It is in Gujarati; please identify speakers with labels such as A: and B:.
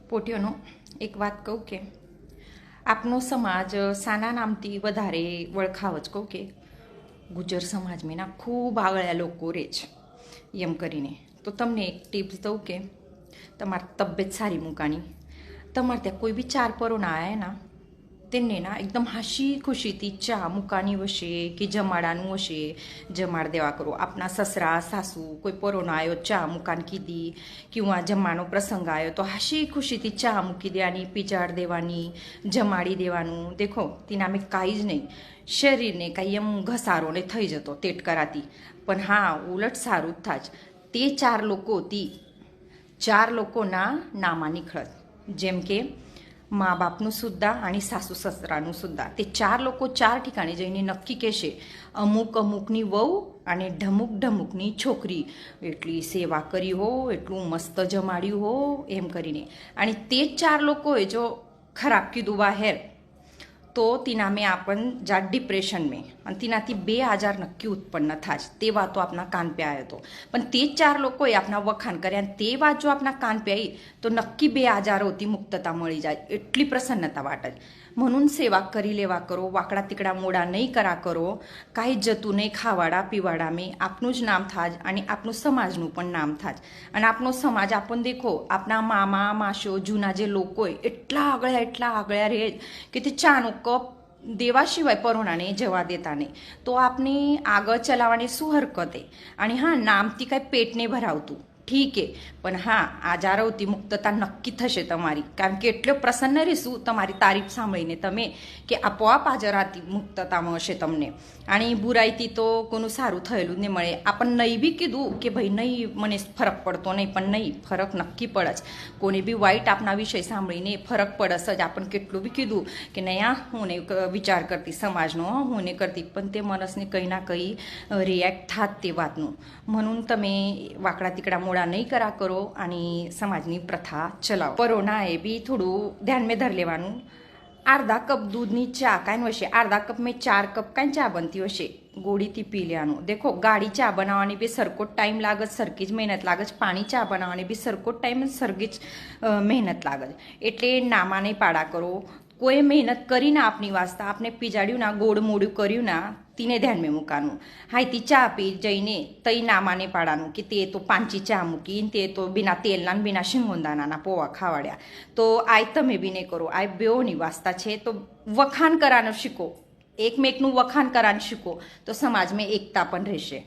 A: પોટીઓનો એક વાત કહું કે આપનો સમાજ સાના નામથી વધારે વળખાવ જ કહું કે ગુજર સમાજમાં ના ખૂબ આગળ્યા લોકો રહે છે એમ કરીને. તો તમને એક ટિપ્સ દઉં કે તમારી તબિયત સારી મૂકાની તમારે ત્યાં કોઈ બી ચાર પરોના આવ્યા ના તેને ના એકદમ હાશી ખુશીથી ચા મૂકાની હશે કે જમાડાનું હશે જમાડ દેવા કરો. આપના સસરા સાસુ કોઈ પરોનો આવ્યો ચા મૂકાન કીધી કિંवा જમવાનો પ્રસંગ આવ્યો તો હાશી ખુશીથી ચા મૂકી દેવાની પીજાડ દેવાની જમાડી દેવાનું. દેખો તેના મેં કાંઈ જ નહીં શરીરને કાંઈ એમ ઘસારો ને થઈ જતો તેટ કરાતી પણ હા ઉલટ સારું જ થાય. તે ચાર લોકોના નામા નીકળત જેમ કે મા બાપનું સુદ્धा आणि સાસુ સસરાનું સુદ્धा. તે ચાર લોકો ચાર ઠिकाणी જઈને નક્કી કહેશે અમુક અમુકની વહુ અને ઢમુક ઢમુકની છોકરી એટલી સેવા કરી હો એટલું મસ્ત જમાડ્યું હો એમ કરીને. અને તે ચાર લોકોએ જો ખરાબ કીધું બહાર તો તેના મેં આપણ જા ડિપ્રેશન મેં અને તેનાથી બે આજાર નક્કી ઉત્પન્ન થાય. તે વાતો આપણા કાન પે આવ્યો હતો પણ તે ચાર લોકોએ આપણા વખાણ કર્યા અને તે વાત જો આપણા કાન પે આવી તો નક્કી બે આજારોથી મુક્તતા મળી જાય એટલી પ્રસન્નતા વાટે. म्हणून सेवा करी लेवा करो वाकडा तिकडा मोडा नहीं करा करो काही जतू नहीं खावाडा पीवाडा में आपનું જ નામ થાજ અને આપણું સમાજનું પણ નામ થાજ. અને આપણો સમાજ આપણ દેખો આપણા મામા માશો જૂના જે લોકો એટલા આગળ્યા રહે કે તે ચાનો કપ દેવા સિવાય પરોણાને જવા દેતા નહીં. તો આપને આગળ ચલાવવાની શું હરકતે અને હા નામથી કાંઈ પેટને ભરાવતું ઠીક છે પણ હા આજારોથી મુક્તતા નક્કી થશે તમારી કારણ કે એટલો પ્રસન્ન રહીશું તમારી તારીફ સાંભળીને તમે કે આપોઆપ આજરાથી મુક્તતા મળશે તમને. અને બુરાઈથી તો કોનું સારું થયેલું ને મળે. આપણને નહીં બી કીધું કે ભાઈ નહીં મને ફરક પડતો નહીં પણ નહીં ફરક નક્કી પડે જ. કોને બી વાઈટ આપના વિષય સાંભળીને ફરક પડે જ. આપણને કેટલું બી કીધું કે નહીં આ હું ને વિચાર કરતી સમાજનો હું ને કરતી પણ તે માણસને કંઈ ના કંઈ રિએક્ટ થાત તે વાતનું. म्हणून તમે વાકડા તીકડા મોડા નહીં કરા કરો અને સમાજની પ્રથા ચલાવો. પરોના એ બી થોડું ધ્યાન મેં ધર લેવાનું. અડધા કપ દૂધની ચા કાંઈ હશે અડધા કપ મેં 4 કપ કાંઈ ચા બનતી હશે ગોળીથી પી લેવાનું. દેખો ગાડી ચા બનાવવાની બી સરખો ટાઈમ લાગે સરખી જ મહેનત લાગે છે. પાણી ચા બનાવવાની બી સરખો ટાઈમ સરખી જ મહેનત લાગે છે. એટલે નામા નહીં પાડા કરો. કોઈ મહેનત કરીને આપની વાસ્તા આપને પીજાડ્યું ના ગોળ મોડું કર્યું ના તીને ધ્યાન મેં મૂકાનું. હાઈથી ચા પી જઈને તઈ નામાને પાડાનું કે તે તો પાંચી ચા મૂકીને તે તો બિના તેલના ને બિના શિંગોંદાના પોવા ખાવાડ્યા. તો આય તમે બી નહીં કરો. આ બેઓની વાસ્તા છે તો વખાણ કરવાનું શીખો. એકમેકનું વખાણ કરવાનું શીખો તો સમાજમાં એકતા પણ રહેશે.